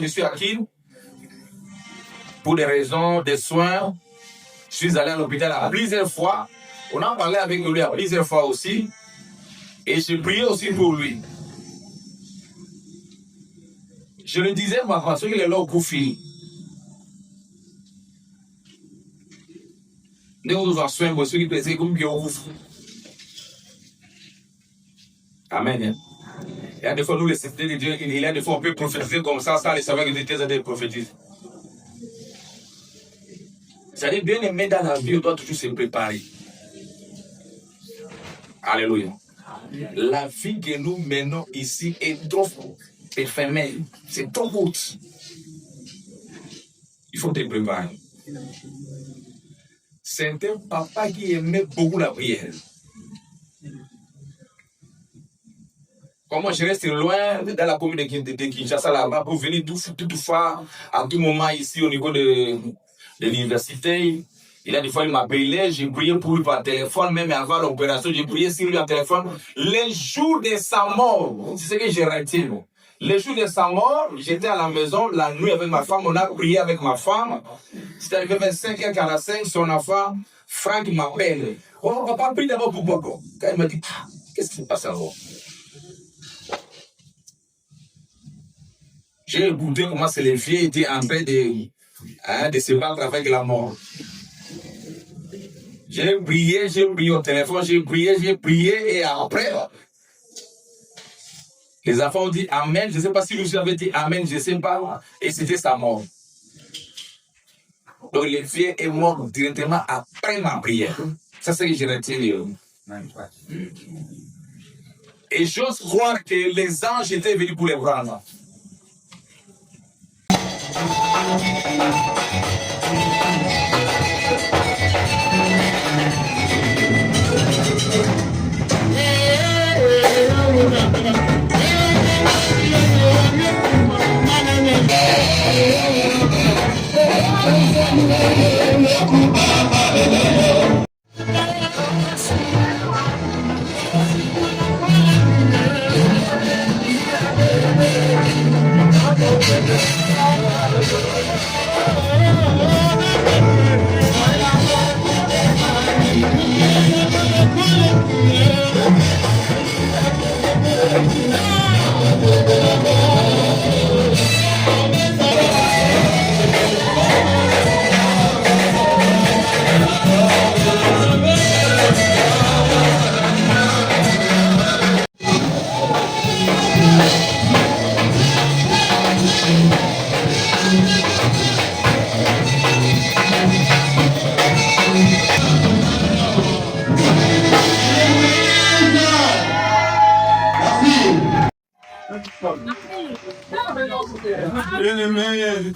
je suis à Kin. Pour des raisons de soins, je suis allé à l'hôpital à plusieurs fois. On a parlé avec lui à plusieurs fois aussi. Et j'ai prié aussi pour lui. Je le disais, ma parce qu'il est là au Koufi. Nous avons soin de ceux qui plaisent comme qui ont Amen. Il y a des fois, nous, les cités de Dieu, il y a des fois, on peut prophétiser comme ça, sans les savoir que Dieu était prophétise. C'est-à-dire, bien aimé dans la vie, on doit toujours se préparer. Alléluia. La vie que nous menons ici est trop éphémère. C'est trop haute. Il faut te préparer. C'est un papa qui aimait beaucoup la prière. Comme moi, je reste loin dans la commune de Kinshasa là-bas pour venir tout fois, à tout moment ici au niveau de l'université. Il a des fois, il m'appelait, j'ai prié pour lui par téléphone, même avant l'opération, j'ai prié sur lui par téléphone. Les jours de sa mort, c'est ce que j'ai raté. Les jours de sa mort, j'étais à la maison, la nuit avec ma femme, on a prié avec ma femme. C'était arrivé 25h45, son enfant, Franck m'appelle. Oh, papa, prie d'abord pour moi. Quand il m'a dit, qu'est-ce qui se passe alors? J'ai écouté comment les vieux étaient en train de se battre avec la mort. J'ai prié au téléphone, j'ai prié, et après, les enfants ont dit Amen. Je ne sais pas si Lucie avait dit Amen, je ne sais pas. Et c'était sa mort. Donc le vieux est mort directement après ma prière. Ça, c'est ce que je retiens. Et j'ose croire que les anges étaient venus pour les prendre.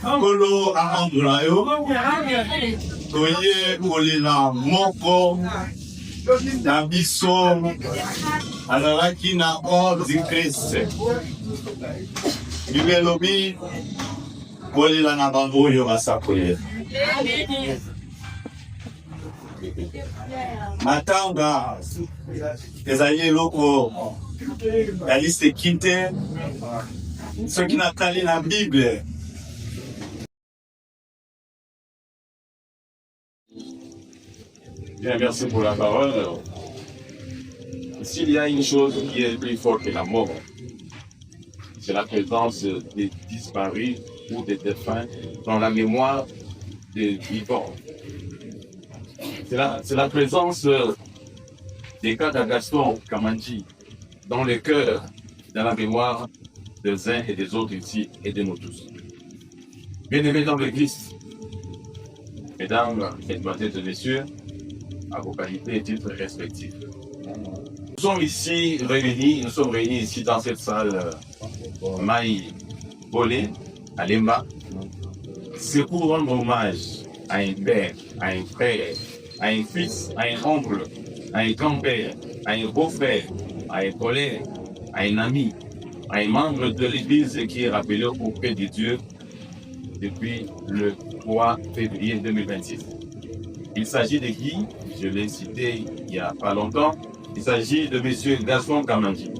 Kolo ahambulayo toye kolela moko na biso azalaki na ordre Christ bibelobi kolela na bango oyo basakolela matanga ezali eloko ya liseki te soki natali na Bible. Bien, merci pour la parole. S'il y a une chose qui est plus forte que la mort, c'est la présence des disparus ou des défunts dans la mémoire des vivants. C'est la présence des cas d'Agaston Kamandji dans le cœur, dans la mémoire des uns et des autres ici et de nous tous. Bien-aimés dans l'Église, mesdames, mesdemoiselles et messieurs, à vos qualités et titres respectifs. Nous sommes réunis ici dans cette salle Maï Bolé, à Lemba. C'est pour rendre hommage à un père, à un frère, à un fils, à un oncle, à un grand-père, à un beau-frère, à un collègue, à un ami, à un membre de l'Église qui est rappelé auprès de Dieu depuis le 3 février 2026. Il s'agit de qui? Je l'ai cité il n'y a pas longtemps. Il s'agit de M. Gaston Kamandji.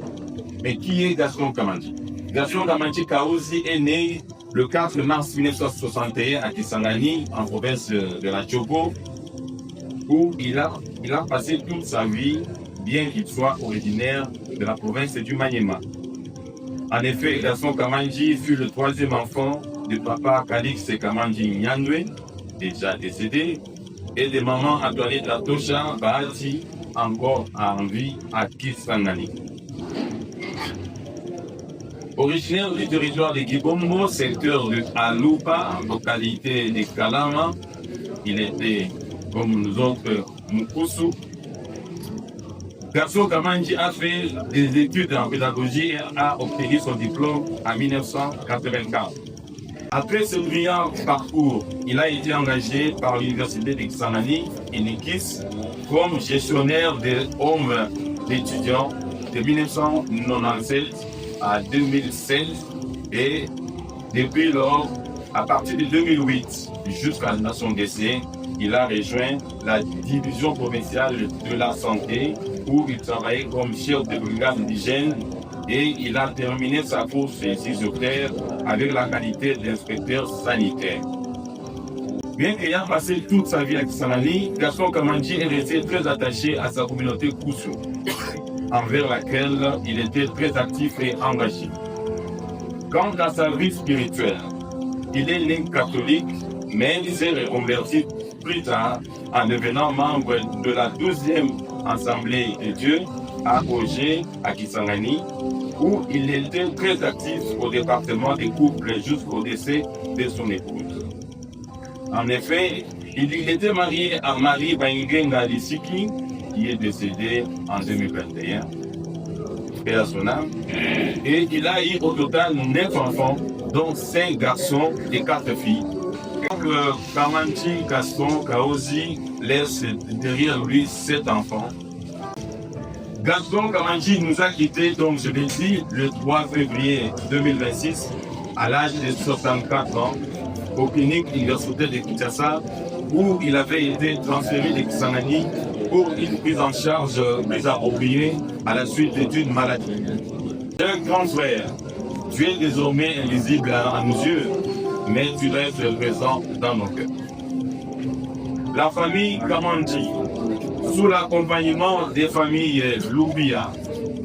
Mais qui est Gaston Kamandji? Gaston Kamandji Kaouzi est né le 4 mars 1961 à Kisangani, en province de la Tchopo, où il a passé toute sa vie, bien qu'il soit originaire de la province du Maniema. En effet, Gaston Kamandji fut le troisième enfant de papa Calix Kamandji Nyandwe, déjà décédé, et de maman Antoinette Atosha Bahati, encore en vie à Kisangani. Originaire du territoire de Kibombo, secteur de Aloupa, localité de Kalama, il était, comme nous autres, Mukusu. Gaston Kamandji a fait des études en pédagogie et a obtenu son diplôme en 1984. Après ce brillant parcours, il a été engagé par l'université de Kisangani, Inikis, comme gestionnaire des hommes d'étudiants de 1997 à 2016 et depuis lors, à partir de 2008 jusqu'à son décès, il a rejoint la division provinciale de la santé où il travaillait comme chef de brigade indigène et il a terminé sa course ici sur terre avec la qualité d'inspecteur sanitaire. Bien qu'ayant passé toute sa vie à Kisangani, Gaston Kamandji est resté très attaché à sa communauté Koussou, envers laquelle il était très actif et engagé. Quant à sa vie spirituelle, il est né catholique, mais il s'est reconverti plus tard en devenant membre de la 12e Assemblée de Dieu à Ogé, à Kisangani, où il était très actif au département des couples jusqu'au décès de son épouse. En effet, il était marié à Marie Baingenga Lisiki, qui est décédée en 2021, et à son âme, et il a eu au total 9 enfants, dont 5 garçons et 4 filles. Kamandji Gaston Kaozi laisse derrière lui 7 enfants. Gaston Kamandji nous a quittés, donc je l'ai dit, le 3 février 2026, à l'âge de 64 ans, au clinique universitaire de Kinshasa, où il avait été transféré de Kisangani pour une prise en charge plus appropriée à la suite d'une maladie. Un grand frère, tu es désormais invisible à nos yeux, mais tu restes présent dans nos cœurs. La famille Kamandji, sous l'accompagnement des familles Lubia,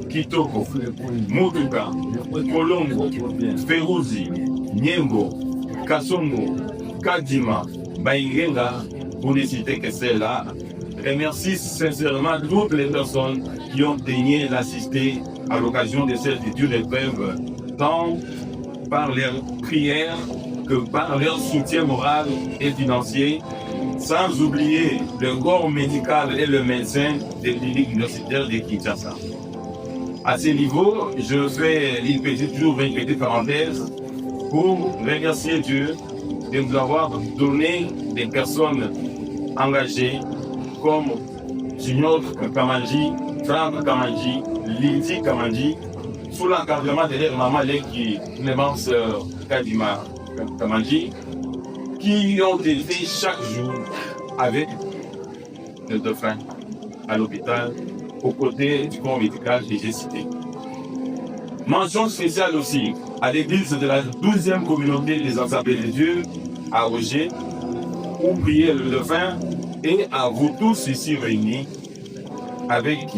Kitoko, Mutuka, Kolongo, Ferouzi, Nyengo, Kasongo, Kadima, Baingenga, pour ne citer que celle-là, remercie sincèrement toutes les personnes qui ont daigné l'assister à l'occasion de cette dure épreuve, tant par leurs prières que par leur soutien moral et financier, sans oublier le corps médical et le médecin des cliniques universitaires de Kinshasa. À ce niveau, je fais une petite parenthèse pour remercier Dieu de nous avoir donné des personnes engagées comme Junior Kamandji, Franck Kamandji, Lydie Kamandji, sous l'encadrement de leur maman qui Clémence Kadima Kamandji, qui ont été chaque jour avec le dauphin à l'hôpital, aux côtés du corps médical que j'ai cité. Mention spéciale aussi à l'église de la 12e communauté des Assemblées de Dieu à Roger, où priait le dauphin, et à vous tous ici réunis, avec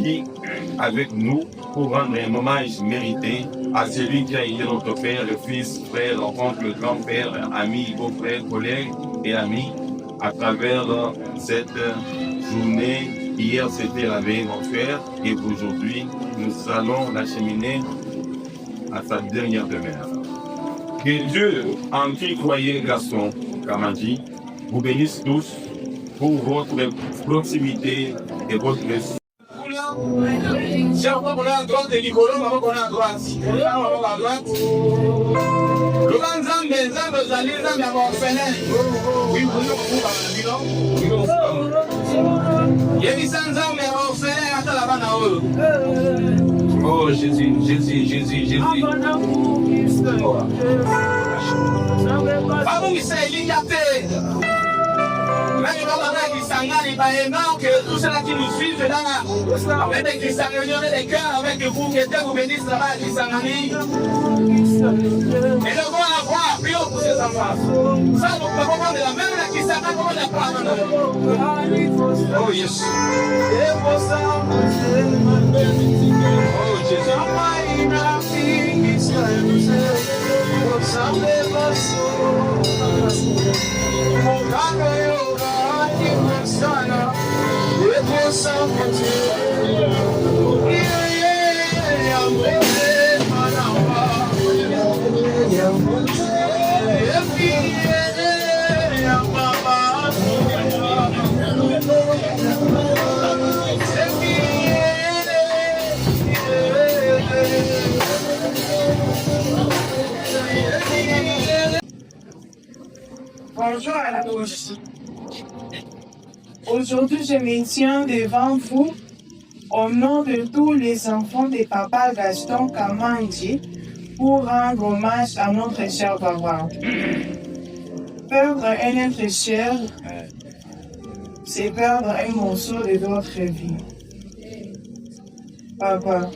nous, pour rendre un hommage mérité à celui qui a été notre père, le fils, frère, oncle, le grand-père, ami, beau-frère, collègue et ami, à travers cette journée. Hier, c'était la veille mortuaire, et aujourd'hui, nous allons l'acheminer à sa dernière demeure. Que Dieu, en qui croyait Gaston Kamandji, vous bénisse tous pour votre proximité et votre respect. Chaque fois qu'on a à droite, c'est Nicolas, maman qu'on a à droite. Là, maman à droite. Le grand Zambé, Zambé, Zambé, Zambé, orphelin. Oui, oui, il y a des Zambé, orphelin, attends là-bas, là-haut. Oh, Jésus, Jésus, Jésus, Jésus. Ah bon, il s'est élignaté. Même quand on a qui s'engage, que tout cela qui nous suit, avec des réunions des cœurs, avec vous qui êtes vous bénissent là-bas, qui s'engagent. Et le bon à voir, puis on pousse les enfants. Ça, nous pouvons prendre la même qui s'engage, comment la prendre. Oh yes. Oh Jésus. Bonjour à tous. Aujourd'hui, je me tiens devant vous au nom de tous les enfants de Papa Gaston Kamandji pour rendre hommage à notre cher papa. Perdre un être cher, c'est perdre un morceau de notre vie. Papa,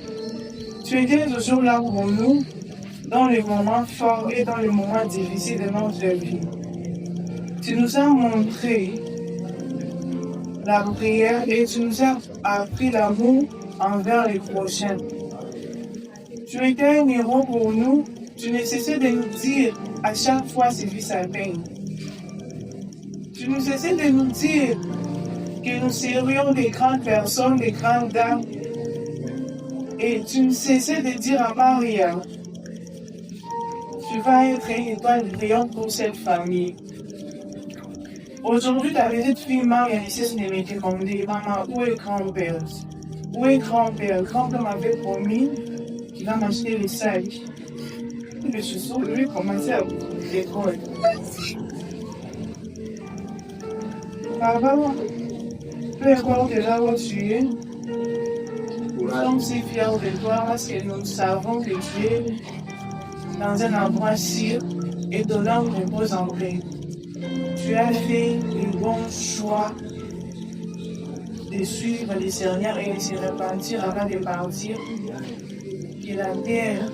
tu étais toujours là pour nous dans les moments forts et dans les moments difficiles de notre vie. Tu nous as montré la prière et tu nous as appris l'amour envers les prochains. Tu étais un héros pour nous. Tu ne cessais de nous dire à chaque fois ce que ça peine. Tu nous cessais de nous dire que nous serions des grandes personnes, des grandes dames. Et tu ne cessais de dire à Maria, tu vas être une étoile brillante pour cette famille. Aujourd'hui, ta petite fille Maria ne cesse de me demander, maman, où est grand-père? Où est grand-père? Grand-père m'avait promis qu'il va m'acheter les sacs. Je suis sûre que lui commençait à l'école. Papa, peu importe là où tu es, nous sommes si fiers de toi parce que nous savons que tu es dans un endroit sûr et donnant repose en paix. Tu as fait le bon choix de suivre le Seigneur et de se repentir avant de partir. Que la terre